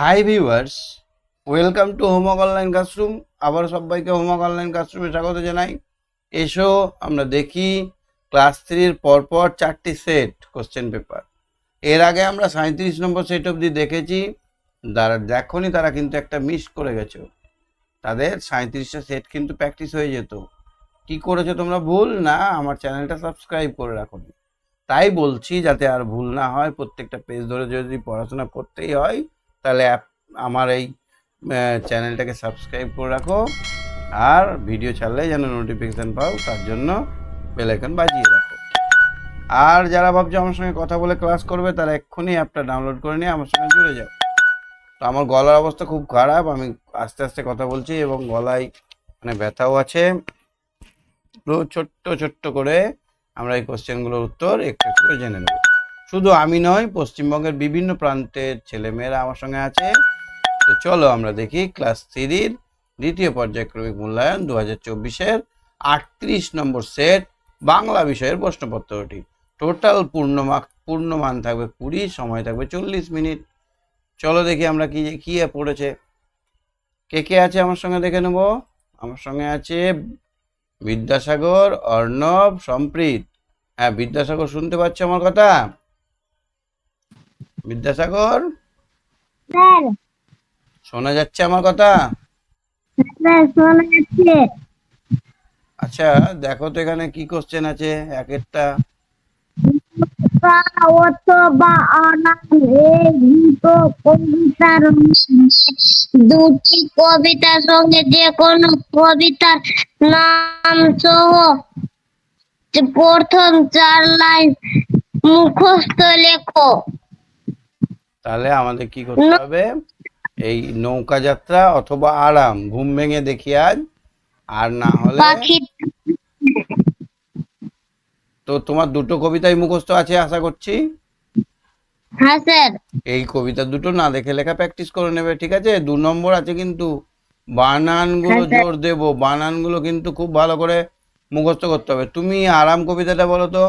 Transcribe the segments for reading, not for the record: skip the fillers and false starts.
Hi viewers, welcome to homework online classroom. আবার সবাইকে homework online ক্লাসরুমে স্বাগত জানাই। এসো আমরা দেখি ক্লাস 3-র পরপর 4টি সেট কোশ্চেন পেপার। এর আগে আমরা 37 নম্বর সেট অবধি দেখেছি। যারা দেখোনি তারা কিন্তু একটা মিস করে গেছো। তাদের 37টা সেট কিন্তু প্র্যাকটিস হয়ে যেত। কি করেছো তোমরা? ভুল না, আমার চ্যানেলটা সাবস্ক্রাইব করে রাখোনি। তাই বলছি, যাতে আর ভুল না হয়, প্রত্যেকটা পেজ ধরে যদি পড়াশোনা করতেই হয় তাহলে আমার এই চ্যানেলটাকে সাবস্ক্রাইব করে রাখো, আর ভিডিও ছাড়লে যেন নোটিফিকেশান পাও তার জন্য বেল আইকন বাজিয়ে রাখো। আর যারা ভাবছো আমার সঙ্গে কথা বলে ক্লাস করবে তারা এক্ষুনি অ্যাপটা ডাউনলোড করে নিয়ে আমার সঙ্গে জুড়ে যাও। তো আমার গলার অবস্থা খুব খারাপ, আমি আস্তে আস্তে কথা বলছি এবং গলায় ব্যথাও আছে। তো ছোট্ট ছোট্ট করে আমরা এই কোশ্চেনগুলোর উত্তর একটু একটু করে জেনে নেব। শুধু আমি নয়, পশ্চিমবঙ্গের বিভিন্ন প্রান্তের ছেলেমেয়েরা আমার সঙ্গে আছে। তো চলো আমরা দেখি ক্লাস 3-র দ্বিতীয় পর্যায়ক্রমিক মূল্যায়ন 2024-এর 38 নম্বর সেট বাংলা বিষয়ের প্রশ্নপত্রটি। টোটাল পূর্ণমান থাকবে 20, সময় থাকবে 40 মিনিট। চলো দেখি আমরা কি পড়েছে। কে কে আছে আমার সঙ্গে দেখে নেব। আমার সঙ্গে আছে বিদ্যাসাগর, অর্ণব, সম্প্রীত। হ্যাঁ, বিদ্যাসাগর শুনতে পাচ্ছ আমার কথা? বিদ্যাসাগর, শোনা যাচ্ছে আমার কথা? আচ্ছা দেখো তো এখানে কি কোশ্চেন আছে এক একটা। অথবা কবিতার দুটি কবিতার সঙ্গে যে কোনো কবিতার নাম সহ প্রথম 4 লাইন মুখস্থ লেখো। তাহলে আমাদের কি করতে হবে? এই নৌকা যাত্রা অথবা আরাম, ঘুম ভেঙে দেখি আজ, আর না হলে তো তোমার দুটো কবিতাই মুখস্থ আছে আশা করছি। হ্যাঁ স্যার। এই কবিতা দুটো না দেখে লেখা প্র্যাকটিস করে নেবে, ঠিক আছে? 2 নম্বর আছে কিন্তু বানানগুলো জোর দেব, বানানগুলো কিন্তু খুব ভালো করে মুখস্থ করতে হবে। তুমি আরাম কবিতাটা বলো তো।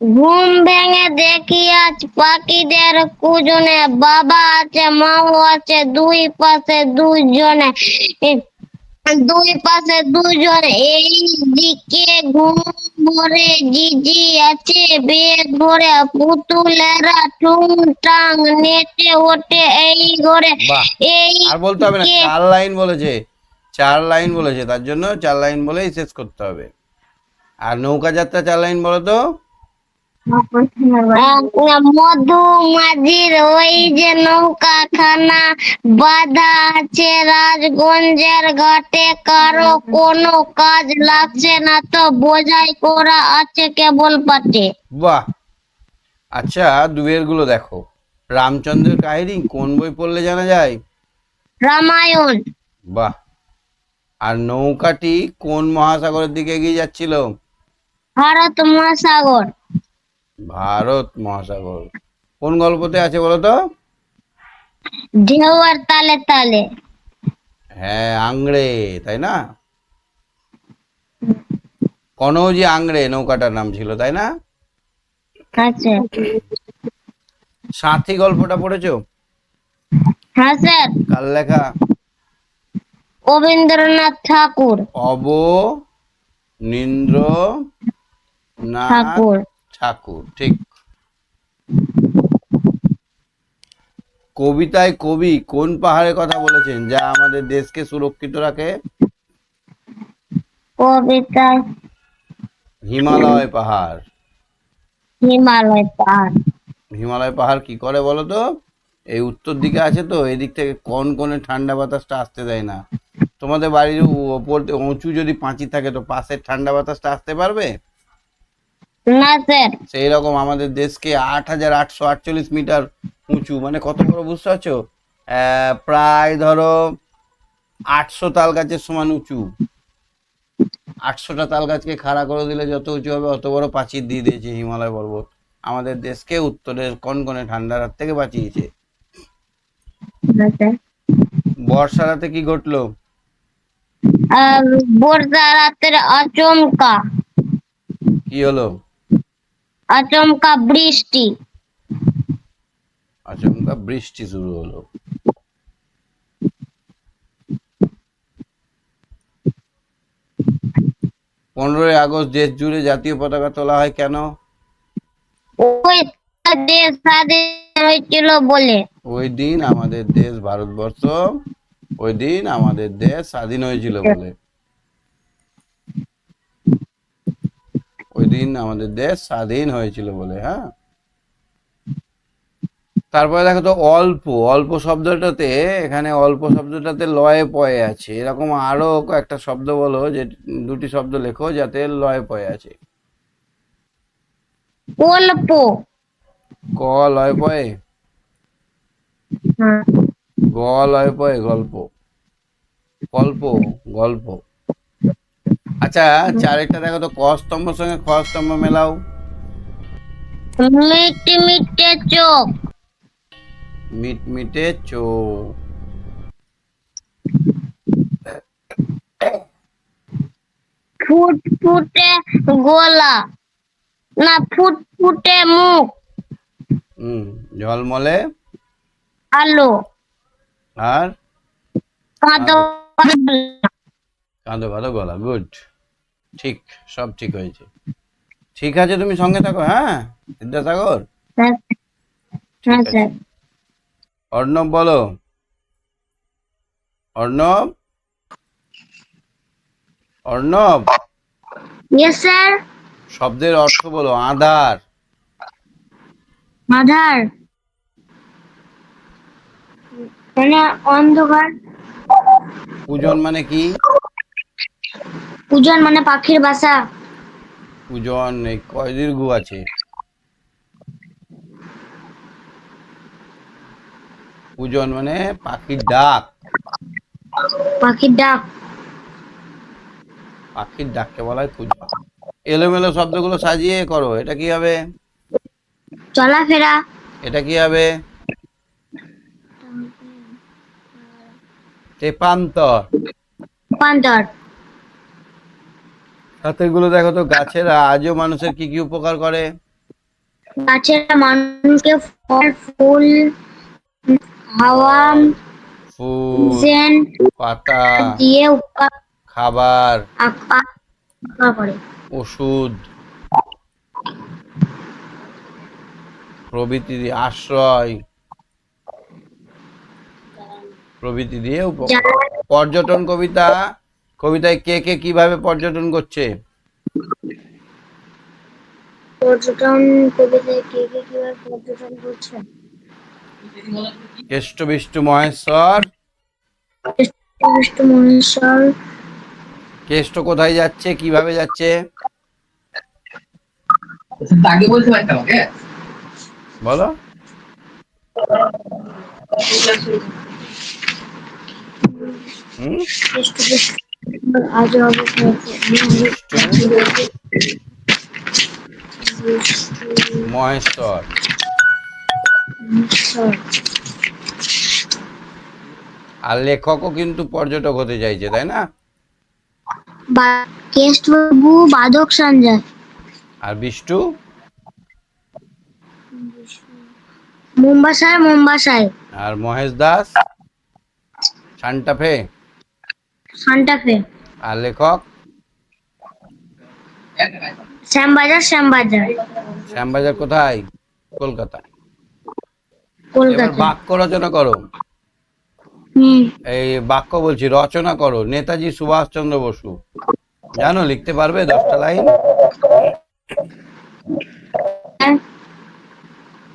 ঘুম ভেঙে দেখি আজ পাখিদের কুজনে, বাবা আছে মাও আছে দুই পাশে দুজনে, দুই পাশে দুজন, এই দিকে ঘুম ভরে জিজি আছে বেগ ভরে, পুতুলেরা টুংটাং নেচে ওঠে এই ঘরে। বাহ, এই আর বলতে হবে না, 4 লাইন বলেছে, 4 লাইন বলেছে, তার জন্য 4 লাইন বলেই শেষ করতে হবে। আর নৌকা যাত্রা 4 লাইন বলো তো। মধুমাঝির ওই যে নৌকা খানা বাঁধা আছে রাজগঞ্জের ঘাটে, কারো কোনো কাজ লাগছে না তো বোঝাই করা আছে কেবল পাটে। বাহ। আচ্ছা, দুয়ের গুলো দেখো। রামচন্দ্রের কাহিনী কোন বই পড়লে জানা যায়? রামায়ণ। বাহ। আর নৌকাটি কোন মহাসাগরের দিকে এগিয়ে যাচ্ছিল? ভারত মহাসাগর। ভারত মহাসাগর। কোন গল্পতে আছে বলো তো? ঢেউয়ের তালে তালে। হ্যাঁ, আংড়ে, তাই না? কনৌজি আংড়ে নৌকাটার নাম ছিল, তাই না? আচ্ছা। সাথী গল্পটা পড়েছো? হ্যাঁ স্যার। কার লেখা? রবীন্দ্রনাথ ঠাকুর। অবনীন্দ্রনাথ ঠাকুর, ঠিক। কবিতায় কবি কোন পাহাড়ের কথা বলেছেন যা আমাদের দেশকে সুরক্ষিত রাখে? কবিতায় হিমালয় পাহাড়। হিমালয় পাহাড়। হিমালয় পাহাড় কি করে বলো তো? এই উত্তর দিকে আছে তো, এদিক থেকে কনকনে ঠান্ডা বাতাসটা আসতে দেয় না। তোমাদের বাড়ির ওপর উঁচু যদি পাঁচিল থাকে তো পাশের ঠান্ডা বাতাসটা আসতে পারবে? না স্যার। সেই রকম আমাদের দেশকে 8,848 মিটার উঁচু, মানে কত বড় বুঝতে পারছো? প্রায় ধরো 800 তাল গাছের সমান উঁচু। 800টা তাল গাছকে খাড়া করে দিলে যত উঁচু হবে অত বড় প্রাচীর দিয়ে দিয়েছে হিমালয় পর্বত। আমাদের দেশকে উত্তরের কনকনে ঠান্ডার হাত থেকে বাঁচিয়েছে। বর্ষা রাতে কি ঘটলো? বর্ষা রাতের আচমকা কি হলো? আচমকা বৃষ্টি। আচমকা বৃষ্টি শুরু হলো। 15ই আগস্ট দেশ জুড়ে জাতীয় পতাকা তোলা হয় কেন? ওই দেশ স্বাধীন হয়েছিল বলে। ওই দিন আমাদের দেশ ভারতবর্ষ, ওই দিন আমাদের দেশ স্বাধীন হয়েছিল বলে। ওই দিন আমাদের দেশ স্বাধীন হয়েছিল বলে। হ্যাঁ, তারপরে দেখো তো অল্প, অল্প শব্দটাতে, এখানে অল্প শব্দটাতে লয়ে পয়ে আছে। এরকম আরো একটা শব্দ বলো, যে দুটি শব্দ লেখো যাতে লয়ে পয়ে আছে। অল্প। ক লয়ে পয়ে, হ্যাঁ। গ লয়ে পয়ে গল্প, গল্প, গল্প। আচ্ছা, চারেরটা দেখো তো, ক স্তম্ভের সঙ্গে খ স্তম্ভ মেলাও। মিটে মিটে চোখ। মিটমিটে চো। ফুটফুটে গলা, না ফুটফুটে মুখ। ঝলমলে আলো। আর কাঁদো কাঁদো কাঁদো গলা। গুড, ঠিক, সব ঠিক হয়েছে। ঠিক আছে, তুমি সঙ্গে থাকো। হ্যাঁ বিদ্যাসাগর, হ্যাঁ ঠিক আছে। স্যার। অর্ণব বলো, অর্ণব, অর্ণব। Yes sir. শব্দের অর্থ বলো। আধার, আধার মানে অন্ধকার। পূজন মানে কি? পূজন মানে পাখির বাসা। পূজন এই কয় দীর্ঘ আছে? পূজন মানে পাখির ডাক, পাখির ডাক। পাখির ডাককে বলা হয় পূজন। এলোমেলো শব্দগুলো সাজিয়ে করো। এটা কি হবে? চলাফেরা। এটা কি হবে? তেপান্তর। রূপান্তর। সাথেগুলো দেখো তো, গাছেরা আজও মানুষের কি কি উপকার করে? গাছেরা মানুষকে ফল ফুল হাওয়া ফল, ফুল, অক্সিজেন পাতা, দিয়ে উপকার খাবার, করে। ওষুধ প্রভৃতি দিয়ে, আশ্রয় প্রভৃতি দিয়ে উপকার। পর্যটন কবিতা, কবিতায় কে কে কিভাবে পর্যটন করছে? পর্যটন কবিতায় কে কে কিভাবে পর্যটন করছে? কেষ্ট বিষ্টু মহেশ্বর। বিষ্ণু মহেশ্বর। কেষ্ট কোথায় যাচ্ছে, কিভাবে যাচ্ছে? আগে বলতে পারতে আমাকে বলো। হুম, আজ বিষ্টু মহেশ্বর। আর লেখকও কিন্তু পর্যটক হতে চাইছে, তাই না? কেষ্টবাবু বাদক সঞ্জয়। আর বিষ্টু মুম্বাসায় মুম্বাসায়। আর মহেশ দাস সান্টাফে। সান্টাফে। আর লেখক শ্যামবাজার শ্যামবাজার। শ্যামবাজার কোথায়? কলকাতা। এবার কলকাতা। বাক্য রচনা করো। হুম। এই বাক্য বলছি, রচনা করো। নেতাজি সুভাষচন্দ্র বসু, জানো লিখতে পারবে 10টা লাইন?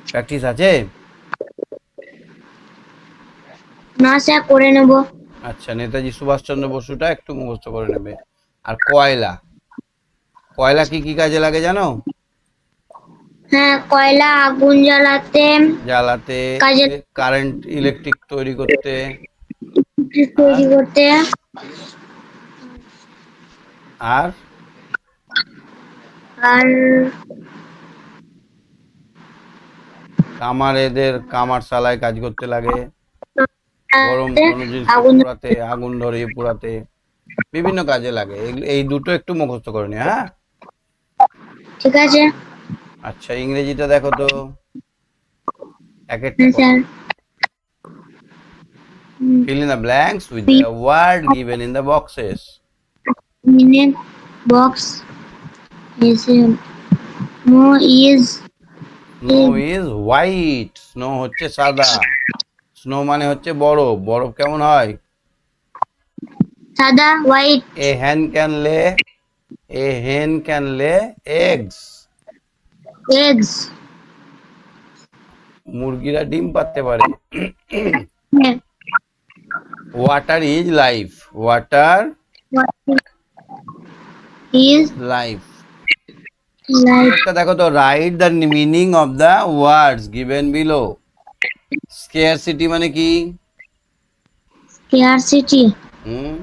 প্র্যাকটিস আছে? না স্যার, করে নেব। আচ্ছা, নেতাজি সুভাষচন্দ্র বসুটা একটু মুখস্থ করে নেবে। আর কয়লা, কয়লা কি কি কাজে লাগে জানো? হ্যাঁ, কয়লা আগুন জ্বালাতে, জ্বালাতে, কাজে কারেন্ট ইলেকট্রিক তৈরি করতে, তৈরি করতে, আর আর কামারেদের কামারশালায় কাজ করতে লাগে। গরম কোনো জিনিস আগুন। পোড়াতে, আগুন ধরিয়ে পোড়াতে, বিভিন্ন কাজে লাগে। এই দুটো একটু মুখস্থ করে নিও। হ্যাঁ, ঠিক আছে। আচ্ছা, ইংরেজিটা দেখো তো। এক একটা হ্যাঁ sir fill in the blanks with the word given in the boxes. Minute box এসে snow is Snow is white. Snow হচ্ছে সাদা। Snow মানে হচ্ছে বরফ। বরফ কেমন হয়? সাদা white A hen can lay eggs. Eggs মুরগিরা ডিম পাড়তে পারে। Water is life. Water is is life. Like একটা দেখো তো, write the meaning of the words given below. Scarcity মানে কি? স্কেয়ারসিটি হুম,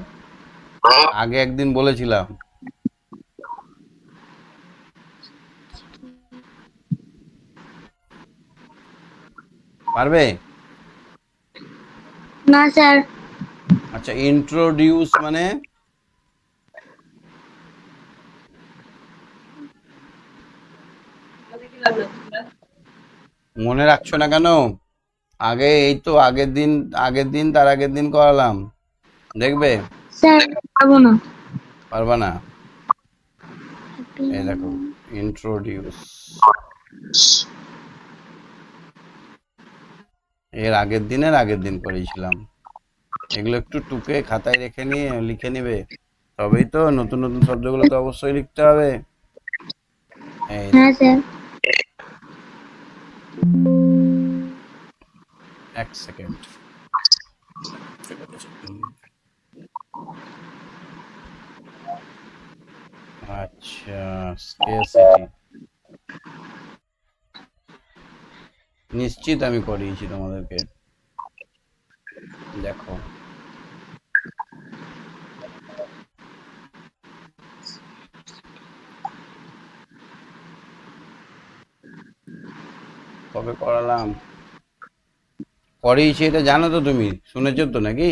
আগে একদিন বলেছিলাম। পারবে? না স্যার আচ্ছা, introduce মানে মনে রাখছো না কেন? আগে এই তো আগের দিন তার আগের দিন করালাম, দেখবে? স্যার পাবো না পারবা না? এই দেখো, ইন্ট্রোডিউস এর আগের দিন করেছিলাম। এগুলো একটু টুকে খাতায় রেখে নিয়ে লিখে নিবে, তবেই তো নতুন নতুন শব্দগুলো তো অবশ্যই লিখতে হবে। এই হ্যাঁ স্যার এক সেকেন্ড। আচ্ছা, স্কেয়ারসিটি নিশ্চিত আমি করিয়েছি তোমাদেরকে, দেখো। কবে করালাম? করিয়েছি, এটা জানো তো, তুমি শুনেছো তো নাকি?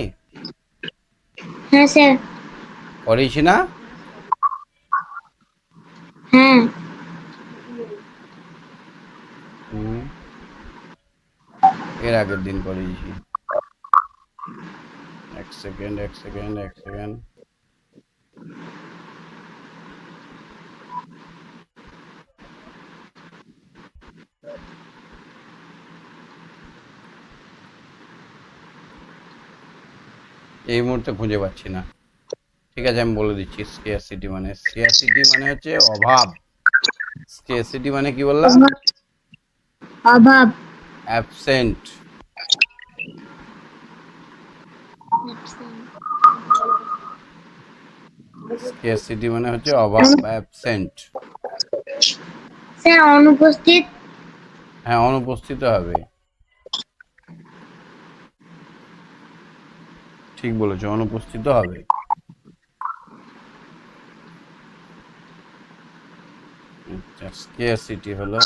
হ্যাঁ স্যার করিয়েছি না? হ্যাঁ হুম, এর আগের দিন করিয়েছি। এক সেকেন্ড। এই মুহূর্তে খুঁজে পাচ্ছি না। ঠিক আছে, আমি বলে দিচ্ছি। স্কেয়ারসিটি মানে হচ্ছে অভাব। স্কেয়ারসিটি মানে কি বললাম? অভাব অ্যাবসেন্ট। স্কেয়ারসিটি মানে হচ্ছে অভাব বা অ্যাবসেন্ট। স্যার অনুপস্থিত হ্যাঁ, অনুপস্থিত হবে, ঠিক বলেছো, অনুপস্থিত হবে। আচ্ছা, স্কেয়ারসিটি হলো,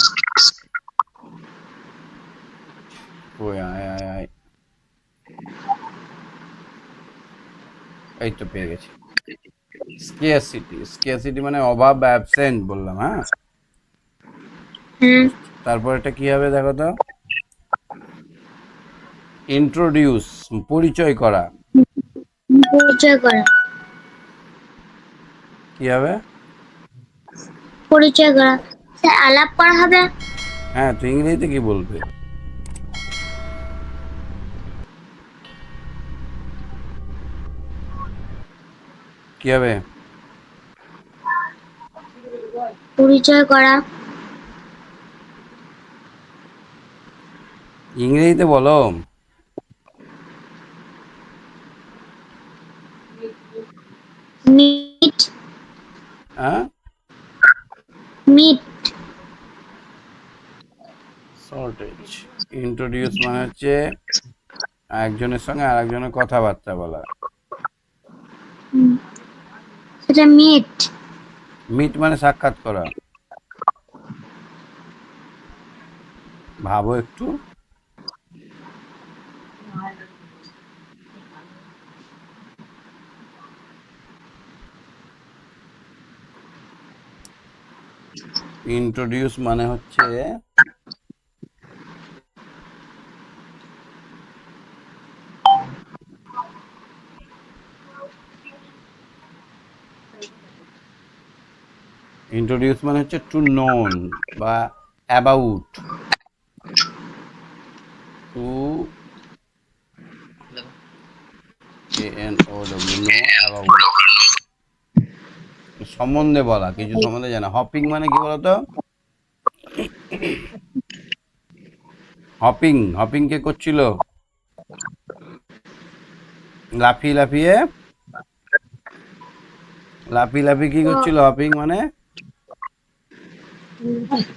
ওই আয়, এই তো পেয়ে গেছি। স্কেয়ারসিটি মানে অভাব বা অ্যাবসেন্ট বললাম, হ্যাঁ। হ্যাঁ তারপর এটা কি হবে দেখো তো? ইন্ট্রোডিউস পরিচয় করা। পরিচয় করা কি হবে? পরিচয় করা স্যার আলাপ করা হবে হ্যাঁ, তো ইংরেজিতে কি বলবে? কি হবে? পরিচয় করা ইংরেজিতে বলো। মিট হ্যাঁ, মিট শর্টেজ। ইন্ট্রোডিউস মানে হচ্ছে একজনের সঙ্গে আরেকজনের কথাবার্তা বলা। সেটা মিট মিট মানে সাক্ষাৎ করা। ভাবো একটু। ইন্ট্রোডিউস মানে হচ্ছে ইন্ট্রোডিউস মানে হচ্ছে টু নোন বা about, to ANOW, know about, সম্বন্ধে বলা, কিছু সম্বন্ধে জানা। হপিং মানে কি বলতো? হপিং, হপিং কে করছিল? লাফিয়ে লাফিয়ে, লাফিয়ে লাফিয়ে কি করছিল হপিং মানে?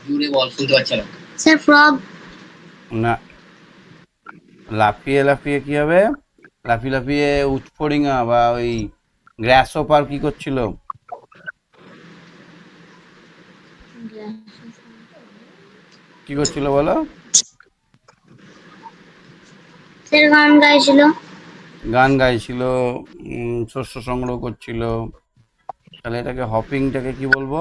জুড়ে বল, শুনতে পাচ্ছি না। Sir frog. না, লাফিয়ে লাফিয়ে কি হবে? লাফিয়ে লাফিয়ে উৎফড়িঙা বা ওই গ্রাসহপার কি করছিল? কি করছিল বলো? স্যার গান গাইছিল। গান গাইছিল, শস্য সংগ্রহ করছিল। তাহলে এটাকে হপিংটাকে কি বলবো?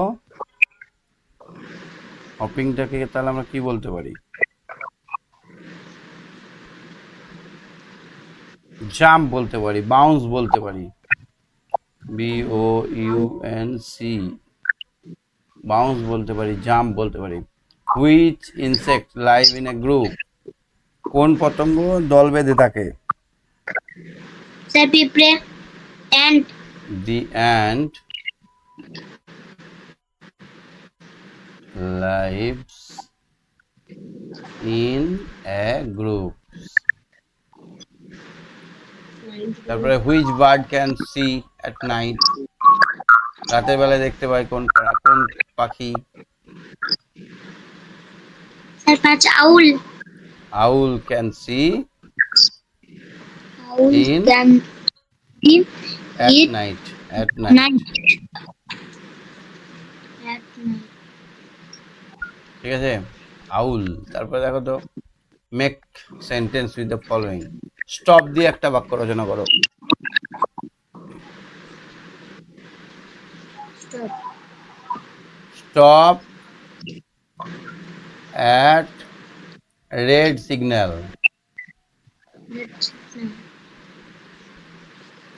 হপিংটাকে তাহলে আমরা কি বলতে পারি? জাম্প বলতে পারি, বাউন্স বলতে পারি, BOUNC, বাউন্স বলতে পারি, জাম্প বলতে পারি। Which insect live in a group? কোন পতঙ্গ দল বেঁধে থাকে? স্যার পিঁপড়ে। And. The ant lives in a group. তারপরে which bird can see at night? রাতের বেলায় দেখতে পায় কোন কোন পাখি? স্যার পাঁচ owl. Owl can see owl In? Can at it night, at night. Night. ঠিক আছে, আউল। তারপরে দেখো তো, make sentence with the following. Stop দিয়ে একটা বাক্য রচনা করো। Stop at red signal.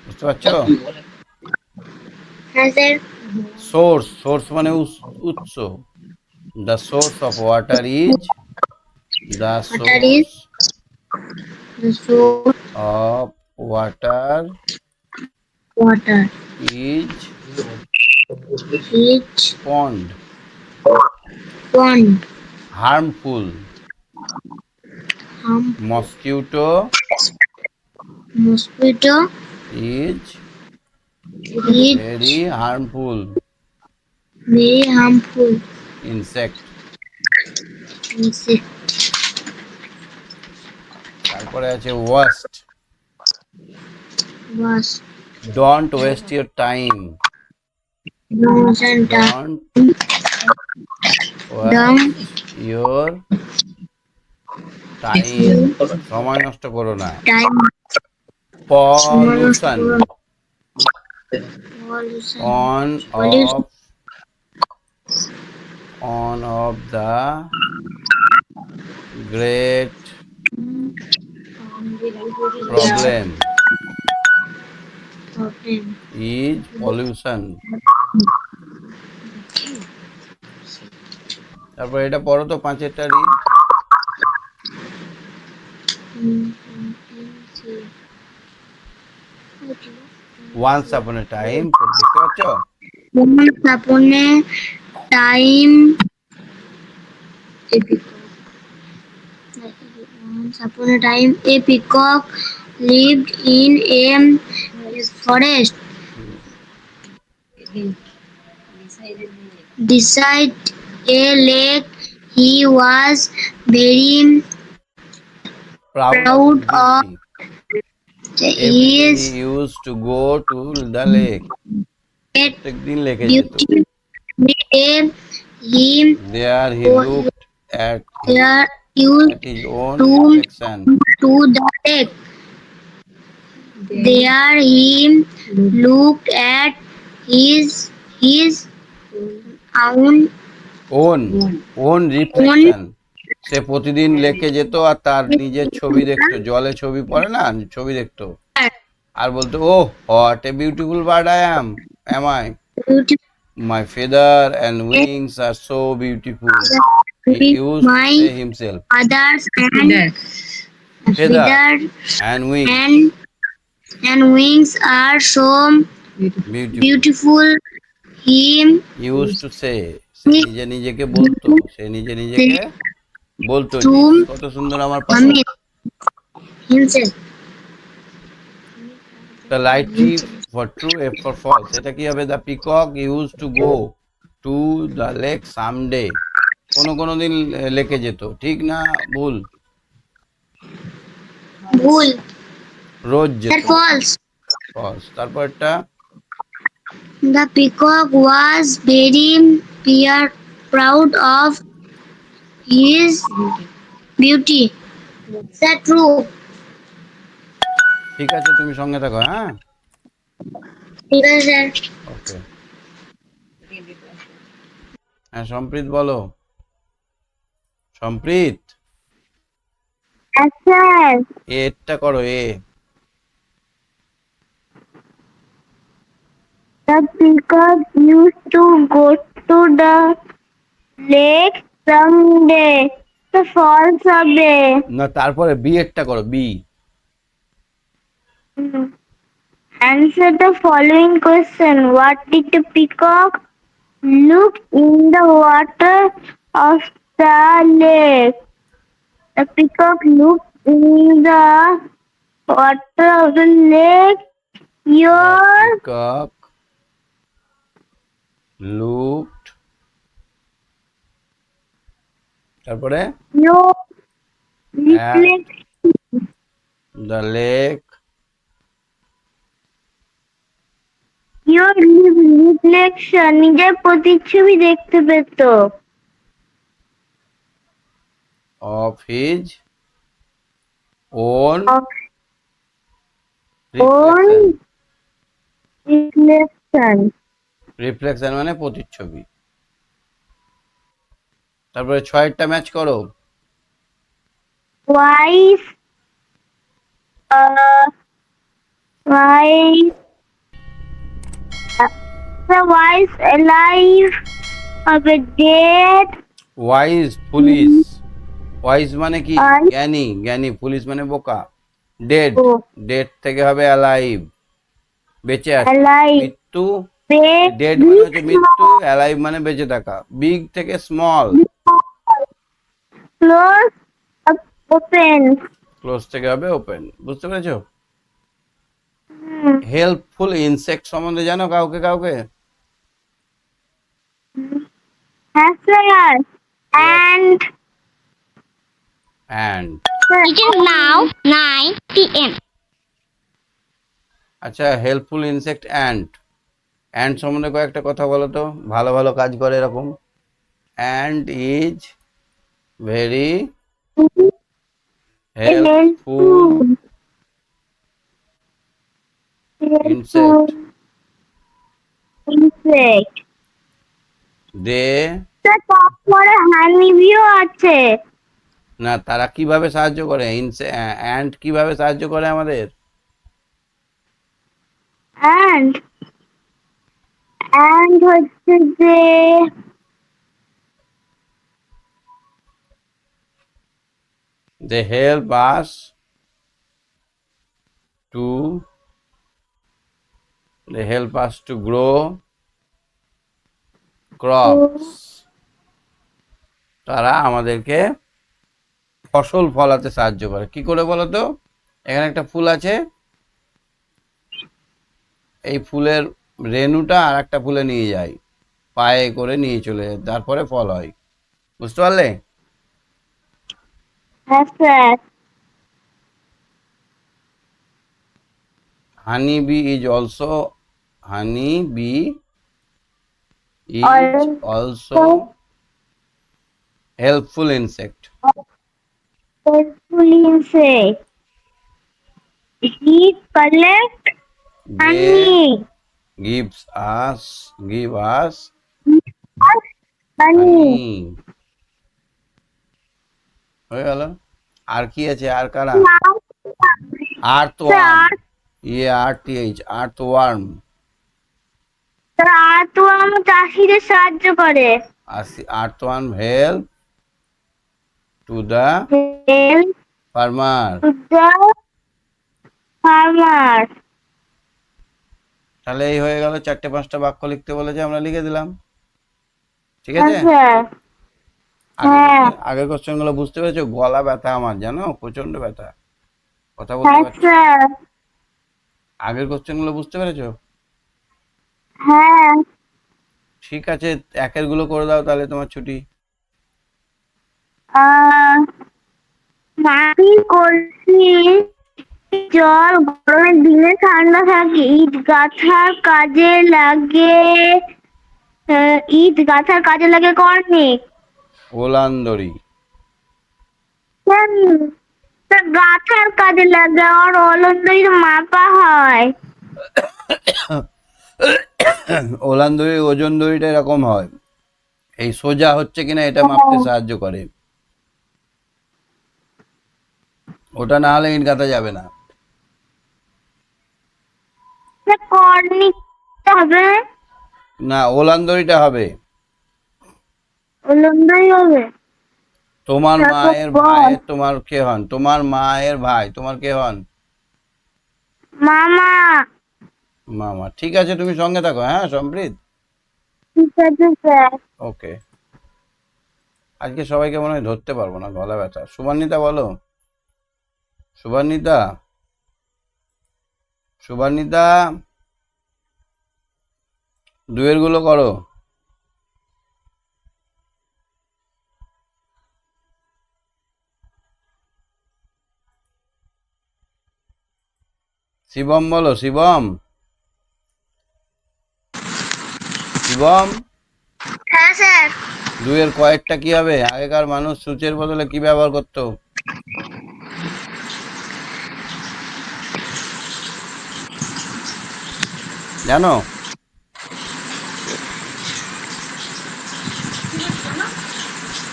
বুঝতে পারছো? হ্যাঁ স্যার। সোর্স, সোর্স মানে উৎস। The source of water is, the Water is সোর্স the source of water water is each pond. pond harmful, harm mosquito mosquito is each very harmful very harmful insect. insect. তারপরে আছে waste, Was don't waste your time, nose and don't dung waste your time, সময় নষ্ট করো না। time pollution, pollution অন pollution of the great problem problem is pollution. তারপর এটা পড়ো তো, পাঁচেরটা রিড। ওয়ান্স আপন এ টাইম, দেখতে পাচ্ছ? Once upon a time once upon a time a peacock lived in a forest. Beside a lake, he was very proud of his He used to go to the lake. প্রত্যেকদিন লেকে যেত। beauty. Day he There he looked at there used his own to reflection. to the lake. There he looked at his own reflection. সে প্রতিদিন লেকে যেত আর তার নিজের ছবি দেখতো, জলে ছবি পড়ে না, ছবি দেখতো আর বলতো, oh what a beautiful bird I am I. My feather and wings are so beautiful. He used to My say himself. others Feather. and Feather feathers and wings. and wings are so Beautiful. beautiful. Him Used to say. সে নিজে নিজেকে বলতো, সে নিজে নিজেকে বলতো যে to কত সুন্দর আমার পাখি। commit himself. The light G for true, F for false. এটা কি হবে? The peacock used to go to the lake someday. কোনো দিন লেকে যেত, ঠিক না ভুল? Bull. রোজ যেত। That false. ফলস। তারপরটা The peacock was very proud of his beauty. Is that true? ঠিক আছে, তুমি সঙ্গে থাকো, হ্যাঁ? ঠিক আছে স্যার। ওকে। হ্যাঁ, সম্প্রীত বলো। সম্প্রীত, স্যার এরটা করো, এ। the peacock used to go to the lake someday. The false হবে। না, তারপরে বি এরটা করো, B. Answer the following question. What did the peacock look in the water of the lake? The peacock looked in the water of the lake. Your Peacock looked, তারপরে your at reflection. the lake Your reflection নিজের প্রতিচ্ছবি দেখতে পেত। of his own Of reflection. reflection. Reflection মানে প্রতিচ্ছবি। তারপরে 6টা match করো। Twice twice the wise alive of a dead wise, police. Wise মানে কি? Wise. জ্ঞানী, জ্ঞানী। পুলিশ মানে বোকা। Dead, Oh. ডেড থেকে হবে অ্যালাইভ, বেঁচে আছে। alive. মৃত্যু, Big ডেড মানে হচ্ছে মৃত্যু, অ্যালাইভ মানে বেঁচে থাকা। বিগ থেকে স্মল, close open. ক্লোজ থেকে হবে ওপেন। বুঝতে পেরেছো? হেল্পফুল ইনসেক্ট সম্বন্ধে জানো কাউকে? Answer. And and. it is now 9 p.m. আচ্ছা, হেল্পফুল ইনসেক্ট অ্যান্ট। অ্যান্ট সম্বন্ধে কয়েকটা কথা বলো তো, ভালো ভালো কাজ করে এরকম। Ant is very helpful insect. Insect. দে, তারপরে হানিবিও আছে। না, তারা কিভাবে সাহায্য করে? অ্যান্ট কিভাবে সাহায্য করে আমাদের? and হচ্ছে যে They help us to grow crops. তারা আমাদেরকে ফসল ফলাতে সাহায্য করে। কি করে বলো তো? এখানে একটা ফুল আছে, এই ফুলের রেণুটা আর একটা ফুলে নিয়ে যায়, পায়ে করে নিয়ে চলে যায়, তারপরে ফল হয়। বুঝতে পারলে? হ্যাঁ sir. Honey B is also helpful insect. Helpful insect. He collect They honey. give us Honey. honey. হয়ে গেল। আর কি আছে? আর কারা? Earthworm, earthworm. আর্থওয়ার্ম চাষিদের সাহায্য করে। Earthworm help to the help farmer. To the farmer. তাহলে এই হয়ে গেল, 4-5টা বাক্য লিখতে বলেছে, আমরা লিখে দিলাম। ঠিক হ্যাঁ আছে, স্যার। হ্যাঁ আগের কোশ্চেন গুলো বুঝতে পেরেছো? গলা ব্যথা আমার, জানো, প্রচন্ড ব্যথা, কথা বলতে হ্যাঁ পারছি না। স্যার। আগের কোশ্চেন গুলো বুঝতে পেরেছো? হ্যাঁ ঠিক আছে, একের গুলো করে দাও, তাহলে তোমার ছুটি। মাটি কলসি জল গরমের দিনে ঠান্ডা থাকে। ইট গাথার কাজে লাগে কর্নিক। ওলান্দরি। গাথার কাজে লাগে আর অলন্দরির মাপা হয়। ওলান্দরি ওজন দড়িটা এরকম হয়, এই সোজা হচ্ছে কিনা এটা মাপতে সাহায্য করে, ওটা না হলে ইট গাঁথা যাবে না। কর্নিক হবে, না, ওলান্দরিটা হবে। অলন্দরি হবে। তোমার তারপর মায়ের বল। ভাইয়ের তোমার কে হন? তোমার মায়ের ভাই তোমার কে হন? মামা। মামা। ঠিক আছে, তুমি সঙ্গে থাকো, হ্যাঁ সম্প্রীত। ঠিক আছে স্যার। ওকে। আজকে সবাইকে মনে হয় ধরতে পারবো না, গলা ব্যথা। সুবর্ণিতা বলো। সুবর্ণিতা, সুবর্ণিতা, দুয়ের গুলো করো। শিবম বলো, শিবম, শিবম। হ্যাঁ স্যার। দুয়ের কয়েকটা কি হবে? আগেকার মানুষ সূচের বদলে কি ব্যবহার করতো? জানো?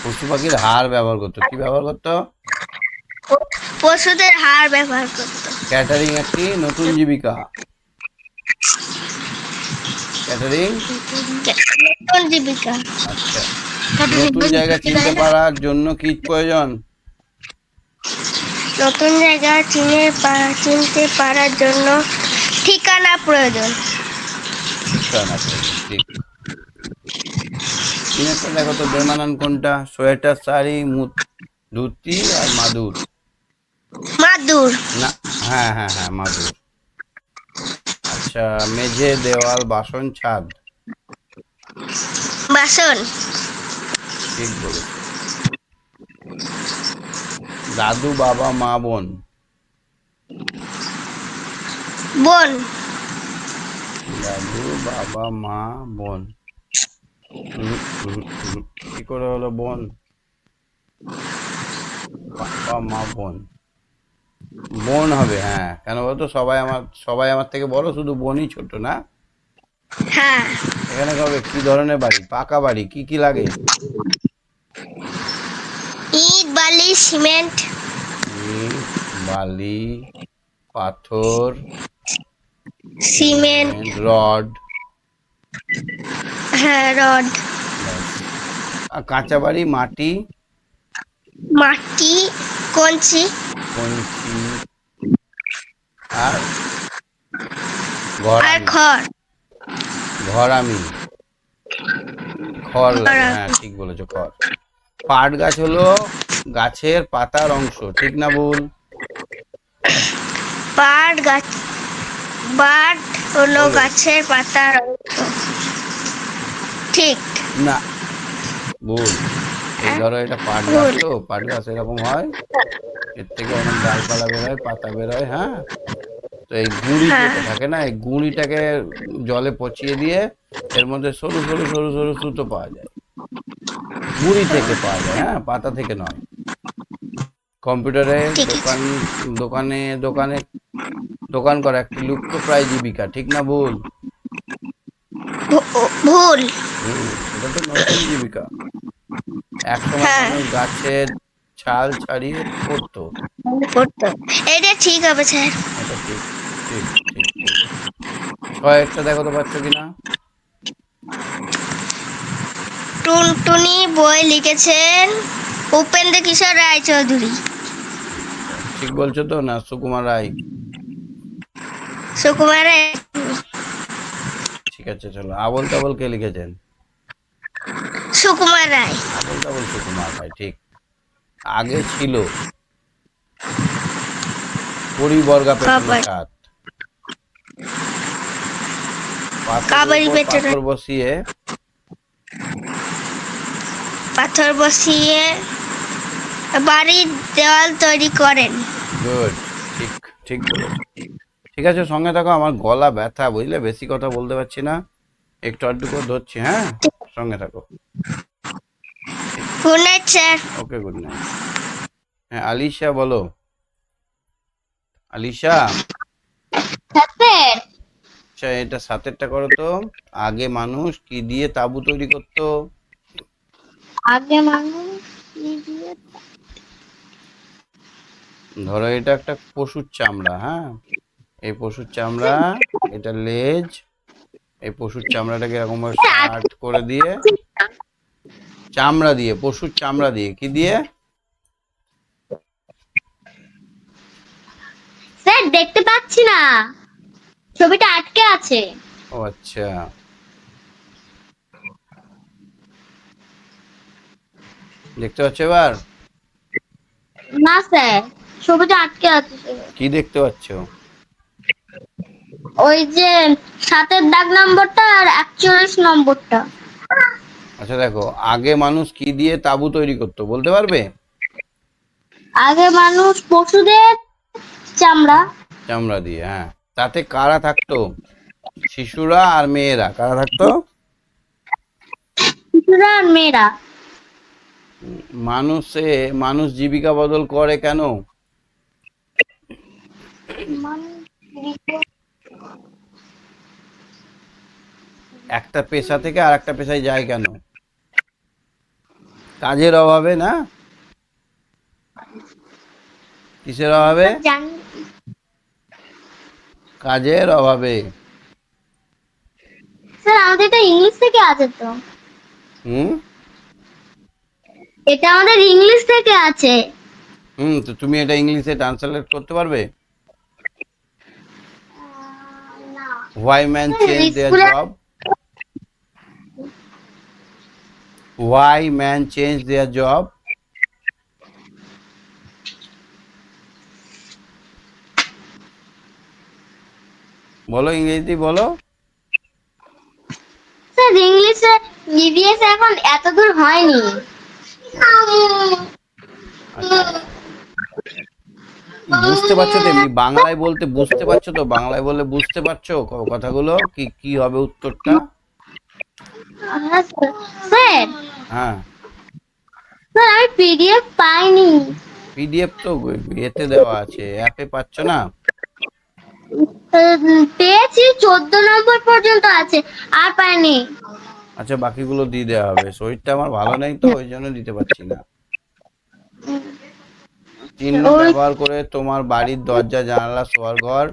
পশু পাখির হাড় ব্যবহার করতো। কি ব্যবহার করতো? পশুদের হাড় ব্যবহার করতো। ক্যাটারিং একটি নতুন জীবিকা। ক্যাটারিং, নতুন জীবিকা। আচ্ছা। নতুন জায়গা চিনতে পারার জন্য কি প্রয়োজন? নতুন জায়গা চিনতে পারার জন্য ঠিকানা প্রয়োজন। ঠিকানা প্রয়োজন, ঠিক। তিনেরটা দেখো তো, বেমানান কোনটা? সোয়েটার, শাড়ি, ধুতি আর মাদুর। মাদুর। না, হ্যাঁ হ্যাঁ হ্যাঁ, মাদুর। আচ্ছা, মেঝে, দেওয়াল, বাসন, ছাদ। বাসন। ঠিক বলেছো। দাদু, বাবা, মা, বোন। বোন। দাদু, বাবা, মা, বোন। কি করে হলো বোন? বাবা, মা, বোন। বোন হবে, হ্যাঁ। কেন বলতো? সবাই আমার থেকে বড়, শুধু বোনই ছোট, না? হ্যাঁ। এখানে হবে কি ধরনের বাড়ি? পাকা বাড়ি। কি কি লাগে? ইট, বালি, সিমেন্ট। ইট, বালি, পাথর, সিমেন্ট। রড। হ্যাঁ, রড। ব্যাস। আর কাঁচা বাড়ি, মাটি, মাটি, কঞ্চি। কঞ্চি, আর আর ঘরামি। খড়। ঘরামি, খড় লাগে, হ্যাঁ ঠিক বলেছো, খড়। পাট গাছ হলো গাছের পাতার অংশ, ঠিক না ভুল? পাট গাছ। পাট হলো বলো। গাছের পাতার অংশ। ঠিক না, ভুল। এই ধরো, এটা পাট গাছ, ভুল। তো পাট গাছ এরকম হয়, এর থেকে অনেক ডালপালা বেরোয়, পাতা বেরোয়, হ্যাঁ। তো এই গুঁড়ি হ্যাঁ। যেটা থাকে না, এই গুঁড়িটাকে জলে পচিয়ে দিয়ে এর মধ্যে সরু সরু সরু সরু সুতো পাওয়া যায়। গুঁড়ি থেকে পাওয়া যায়, হ্যাঁ, পাতা থেকে নয়। কম্পিউটারে ঠিক আছে। দোকানে দোকানে দোকান করা একটি লুপ্তপ্রায় জীবিকা, ঠিক না ভুল? ভুল। এটা তো নতুন জীবিকা। একসময় হ্যাঁ, মানুষ গাছের ছাল ছাড়িয়ে পড়তো। করতো। এটা ঠিক হবে স্যার। এটা ঠিক, ঠিক ঠিক ঠিক। ছয়েরটা দেখো তো, পাচ্ছ কিনা? টুনটুনি বই লিখেছেন উপেন্দ্র কিশোর রায়চৌধুরী। ঠিক বলছো তো না সুকুমার রায়? সুকুমার রায়। ঠিক আছে, চলো। আবোল তাবোল কে লিখেছেন? সুকুমার রায়। আবোল তাবোল সুকুমার রায়, ঠিক। আগে ছিল পরিবর্গা পেটলো কাবাডি। সাত, পাথরের কাবাডি উপর পেটে পাথর বসিয়ে পাথর বসিয়ে বাড়ির দেওয়াল তৈরি করেন। গুড, ঠিক, ঠিক বলেছো। ঠিক আছে, সঙ্গে থাকো, আমার গলা ব্যথা বুঝলে, বেশি কথা বলতে পারছি না, একটু আধটু করে ধরছি। হ্যাঁ, সঙ্গে থাকো। Good night sir. Okay, good night. হ্যাঁ, আলিশা বলো। আলিশা, স্যার আচ্ছা এটা সাতেরটা করো তো। আগে মানুষ কি দিয়ে তাঁবু তৈরি করতো? আগে মানুষ কি দিয়ে ধরো এটা একটা পশুর চামড়া, হ্যাঁ, এই পশুর চামড়া, এটা লেজ, এই পশুর চামড়াটাকে এরকম ভাবে শার্ট করে দিয়ে, চামড়া দিয়ে, পশুর চামড়া দিয়ে, কি দিয়ে? স্যার দেখতে পাচ্ছি না, ছবিটা আটকে আছে। ও আচ্ছা, দেখতে পাচ্ছ এবার? না স্যার, ছবিটা আটকে আছে। কি দেখতে পাচ্ছ? ওই যে 7-এর দাগ নম্বরটা আর 41 নম্বরটা। আচ্ছা দেখো, আগে মানুষ কি দিয়ে তাঁবু তৈরি করতো বলতে পারবে? আগে মানুষ পশুদের চামড়া। চামড়া দিয়ে, হ্যাঁ। তাতে কারা থাকতো? শিশুরা আর মেয়েরা, কারা থাকতো? শিশুরা আর মেয়েরা। মানুষ জীবিকা বদল করে কেন? একটা পেশা থেকে আর একটা পেশায় যায় কেন? কাজের অভাবে না? কিসের অভাবে? জানি কাজের অভাবে। স্যার, আমাদের এটা ইংলিশ থেকে আছে তো। হুম এটা আমাদের ইংলিশ থেকে আছে। তো তুমি এটা ইংলিশে ট্রান্সলেট করতে পারবে? Why men change their স্কুলে job? Why men change their job? বলো, ইংরেজি বলো। স্যার ইংলিশে ইভিএস এখন এত দূর হয়নি। আচ্ছা, বুঝতে পারছো তো? এমনি বাংলায় বলতে বুঝতে পারছো তো? বাংলায় বললে বুঝতে পারছো কথাগুলো? কি কি হবে উত্তরটা? হ্যাঁ, স্যার হ্যাঁ, স্যার আমি পিডিএফ পাইনি। পিডিএফ তো এতে দেওয়া আছে, অ্যাপে পাচ্ছ না? পেয়েছি, 14 নম্বর পর্যন্ত আছে, আর পাইনি। আচ্ছা, বাকিগুলো দিয়ে দেওয়া হবে। শরীরটা আমার ভালো নেই তো, ওই জন্য দিতে পারছি না। চিহ্ন ওই ব্যবহার করে তোমার বাড়ির দরজা, জানালা, শোয়ার ঘর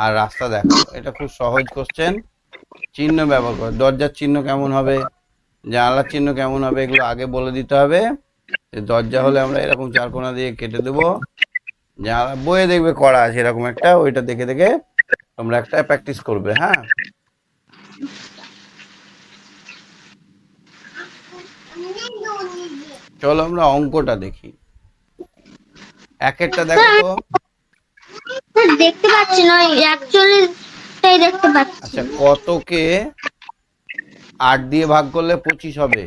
আর রাস্তা দেখাও। এটা খুব সহজ কোশ্চেন। চিহ্ন ব্যবহার করে, দরজার চিহ্ন কেমন হবে, জানালার চিহ্ন কেমন হবে, এগুলো আগে বলে দিতে হবে। দরজা হলে আমরা এরকম চারকোনা দিয়ে কেটে দেবো, জানালা বইয়ে দেখবে করা আছে এরকম একটা, ওইটা দেখে দেখে তোমরা একটা প্র্যাকটিস করবে। হ্যাঁ, চলো আমরা অঙ্কটা দেখি। একেরটা দেখো তো। স্যার দেখতে পাচ্ছি না, ওই 41টাই দেখতে পাচ্ছি। আচ্ছা, কতকে 8 দিয়ে ভাগ করলে 25 হবে?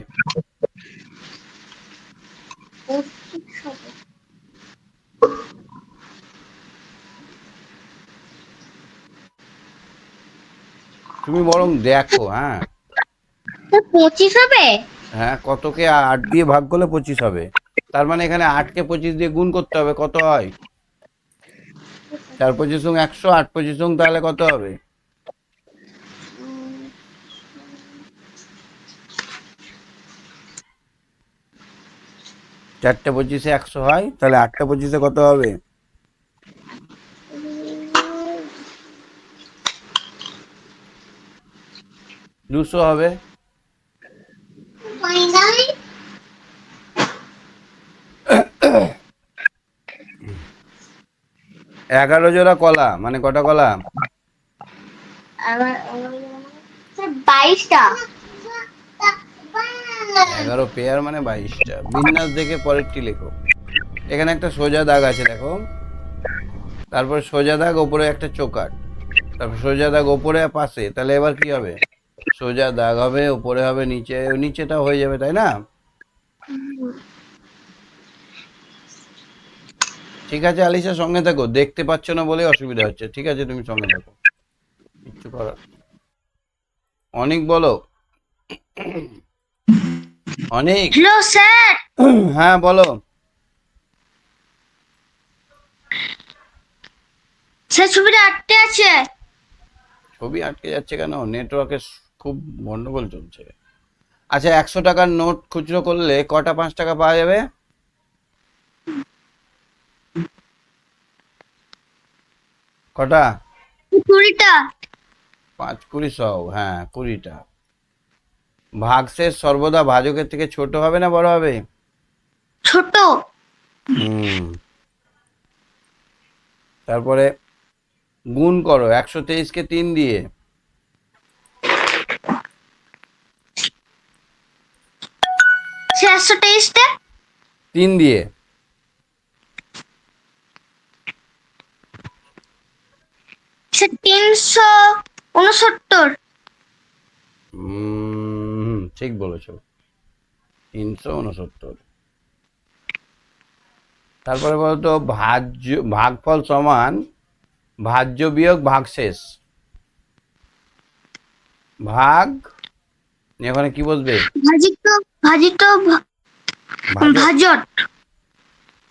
তুমি বরং দেখো। হ্যাঁ, 25 হবে। হ্যাঁ, কতকে 8 দিয়ে ভাগ করলে 25 হবে। তার মানে এখানে 8কে 25 দিয়ে গুণ করতে হবে, কত হয়? 4 25 100, 8 25 তাহলে কত হবে? 4টে 25-এ 100 হয়, তাহলে 8টে 25-এ কত হবে? 200 হবে। এগারো জোড়া কলা মানে কটা কলা? 22টা। 11 পেয়ার মানে 22টা। বিন্যাস দেখে পরেরটি লেখো। এখানে একটা সোজা দাগ আছে দেখো, তারপর সোজা দাগ ওপরে একটা চোকাট, তারপর সোজা দাগ ওপরে আর পাশে, তাহলে এবার কি হবে? সোজা দাগ হবে, ওপরে হবে, নিচে, নিচেটা হয়ে যাবে, তাই না? ঠিক আছে আলিশা, সঙ্গে থাকো। দেখতে পাচ্ছ না বলে অসুবিধা হচ্ছে। ঠিক আছে, তুমি সঙ্গে থাকো, কিচ্ছু করার। অনেক বলো, অনেক। হ্যালো স্যার, হ্যাঁ বলো। স্যার ছবিটা আটকে আছে। ছবি আটকে যাচ্ছে কেন? নেটওয়ার্কের খুব গন্ডগোল চলছে। আচ্ছা, 100 টাকার নোট খুচরো করলে কটা 5 টাকা পাওয়া যাবে? কটা? 20টা। 5 20 100, হ্যাঁ 20টা। ভাগশেষ সর্বদা ভাজকের থেকে ছোট হবে না বড় হবে? ছোট। হুম। তারপরে গুণ করো 123 কে 3 দিয়ে। স্যার 123টা। 3 দিয়ে। স্যার 369। ঠিক বলেছো, 369। তারপরে বলতো ভাগফল সমান ভাজ্য বিয়োগ ভাগশেষ। ভাগ, এখানে কি বসবে? ভাজিত ভাজিত ভাজক।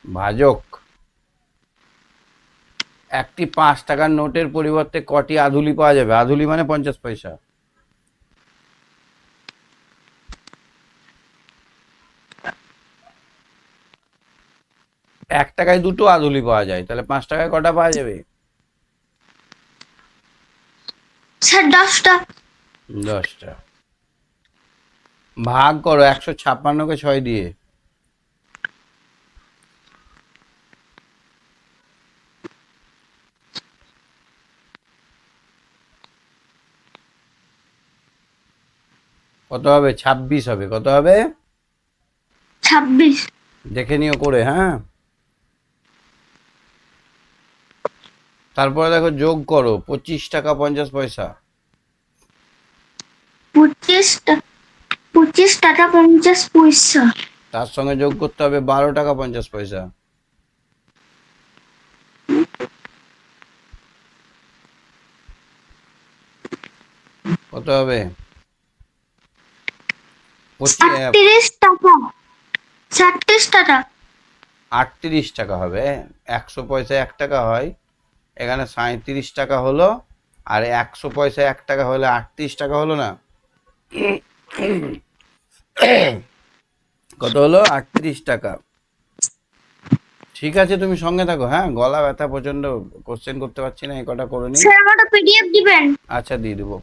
ভাজক। একটি 5 টাকার নোটের পরিবর্তে কটি আধুলি পাওয়া যাবে? আধুলি মানে 50 পয়সা। এক টাকায় দুটো আধুলি পাওয়া যায়, তাহলে 5 টাকায় কটা পাওয়া যাবে? স্যার 10টা। 10টা। ভাগ করো 156 কে 6 দিয়ে। কত হবে? 26 হবে। কত হবে? 26। দেখে নিও করে, হ্যাঁ। তারপরে দেখো যোগ করো 25 টাকা 50 পয়সা। 25 টাকা 50 পয়সা। তার সঙ্গে যোগ করতে হবে 12 টাকা 50 পয়সা। কত হবে? 38 টাকা। 36 টাকা। 38 টাকা হবে। 100 পয়সায় 1 টাকা হয়, এখানে 37 টাকা হলো, আর 100 পয়সায় 1 টাকা হলে 38 টাকা হলো না? কত হলো? 38 টাকা। ঠিক আছে, তুমি সঙ্গে থাকো, হ্যাঁ। গলা ব্যথা প্রচন্ড, কোশ্চেন করতে পারছি না, এই কটা করে নি। স্যার আমাকে পিডিএফ দিবেন? আচ্ছা, দিয়ে দেবো।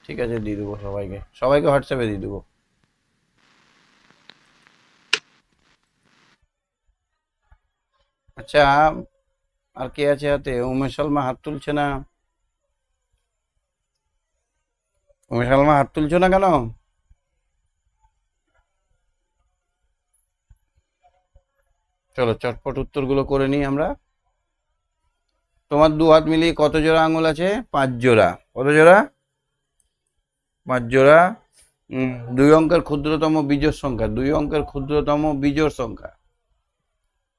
ঠিক আছে, দিয়ে দেবো সবাইকে, সবাইকে হোয়াটসঅ্যাপে দিয়ে দেবো। আচ্ছা, আর কে আছে হাতে? উমেশ সালমা হাত তুলছে না। উমেশ সালমা হাত তুলছো না কেন? চলো চটপট উত্তরগুলো করে নিই আমরা। তোমার দু হাত মিলিয়ে কত জোড়া আঙুল আছে? 5 জোড়া। কত জোড়া? 5 জোড়া। 2 অঙ্কের ক্ষুদ্রতম বিজোড় সংখ্যা। 2 অঙ্কের ক্ষুদ্রতম বিজোড় সংখ্যা।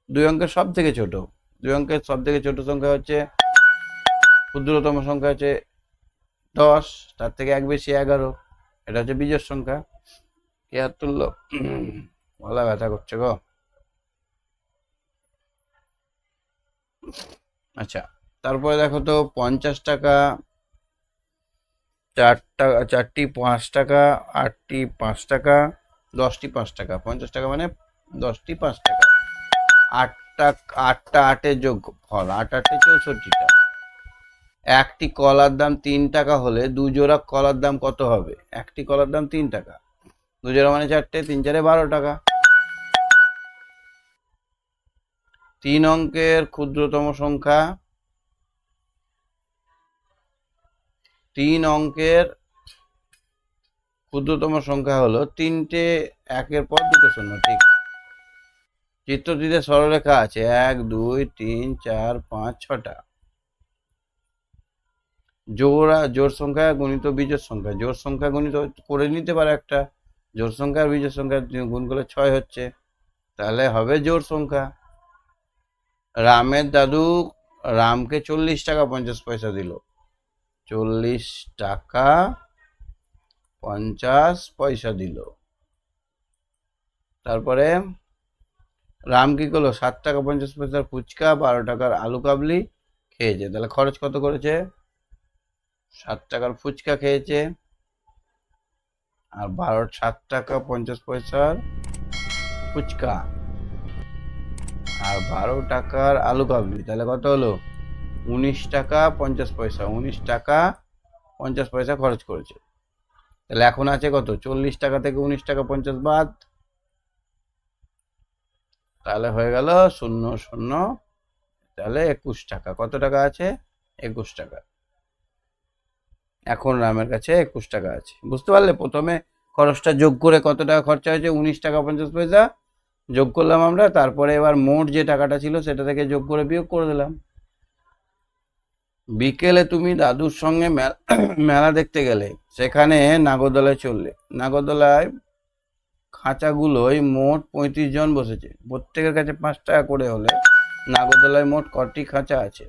2 অঙ্কের সব থেকে ছোট। 2 অঙ্কের সব থেকে ছোট সংখ্যা হচ্ছে, ক্ষুদ্রতম সংখ্যা হচ্ছে 10, তার থেকে এক বেশি 11। এটা হচ্ছে বিজোড় সংখ্যা। কে হাত তুললো? গলা ব্যথা করছে গো। আচ্ছা, তারপরে দেখো তো 50 টাকা, 4টি 5 টাকা, 8টি 5 টাকা, 10টি 5 টাকা। 50 টাকা মানে 10টি 5 টাকা। 8টা 8-এর যোগ ফল, 8 8 64টা। একটি কলার দাম 3 টাকা হলে 2 জোড়া কলার দাম কত হবে? একটি কলার দাম 3 টাকা, 2 0 মানে 4টে, 3 4 12 টাকা। 3 অঙ্কের ক্ষুদ্রতম সংখ্যা, 3 অঙ্কের ক্ষুদ্রতম সংখ্যা হলো 3টে 1-এর পর 2টো শূন্য, ঠিক। চিত্রটিতে সরলরেখা আছে 1 2 3 4 5 6টা। জোড় সংখ্যা গুণিত বিজোড় সংখ্যা, জোড় সংখ্যা গুণিত করে নিতে পারে একটা, জোড় সংখ্যা আর বিজোড় সংখ্যা গুণ করলে 6 হচ্ছে, তাহলে হবে জোড় সংখ্যা। রামের দাদু রামকে 40 টাকা 50 পয়সা দিল, 40 টাকা 50 পয়সা দিল। তারপরে রাম কি করলো, 7 টাকা 50 পয়সার ফুচকা, 12 টাকার আলু কাবলি খেয়েছে, তাহলে খরচ কত করেছে? 7 টাকার ফুচকা খেয়েছে আর 7 টাকা 50 পয়সার ফুচকা আর 12 টাকার আলু কাবলি, তাহলে কত হলো? 19 টাকা 50 পয়সা, 19 টাকা 50 পয়সা খরচ করেছে। তাহলে এখন আছে কত? 40 টাকা থেকে 19 টাকা 50 বাদ, তাহলে হয়ে গেল 0 0, তাহলে 21 টাকা। কত টাকা আছে? 21 টাকা। এখন রামের কাছে 21 টাকা আছে। বুঝতে পারলে? প্রথমে খরচটা যোগ করে কত টাকা খরচা হয়েছে? 19 টাকা 50 পয়সা যোগ করলাম আমরা, তারপরে এবার মোট যে টাকাটা ছিল সেটা থেকে যোগ করে বিয়োগ করে দিলাম। বিকেলে তুমি দাদুর সঙ্গে মেলা দেখতে গেলে, সেখানে নাগরদোলায় চললে। নাগরদোলায় খাঁচাগুলোয় মোট 35 জন বসেছে, প্রত্যেকের কাছে 5 টাকা করে হলে নাগরদোলায় মোট কটি খাঁচা আছে?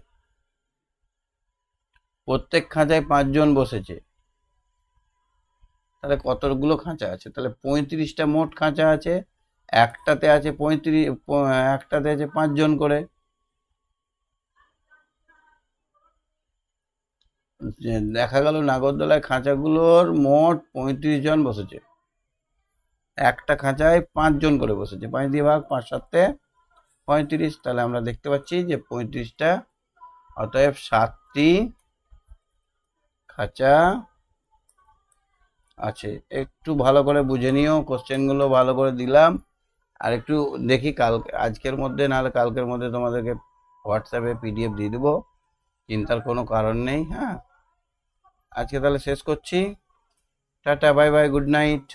প্রত্যেক খাঁচায় 5 জন বসেছে, তাহলে কতগুলো খাঁচা আছে? তাহলে 35টা মোট খাঁচা আছে, একটাতে আছে 5 জন করে, দেখা গেল নাগরদোলায় খাঁচাগুলোর মোট 35 জন বসেছে, একটা খাঁচায় 5 জন করে বসেছে, 5 দিয়ে ভাগ, 5 7 35, তাহলে আমরা দেখতে পাচ্ছি যে 35টা, অতএব 7টি খাঁচা আছে। একটু ভালো করে বুঝে নিও, কোশ্চেনগুলো ভালো করে দিলাম, আর একটু দেখি আজকের মধ্যে নাহলে কালকের মধ্যে তোমাদেরকে হোয়াটসঅ্যাপে PDF দিয়ে দেবো, চিন্তার কোনো কারণ নেই। হ্যাঁ, আজকে তাহলে শেষ করছি। Tata, bye bye, good night.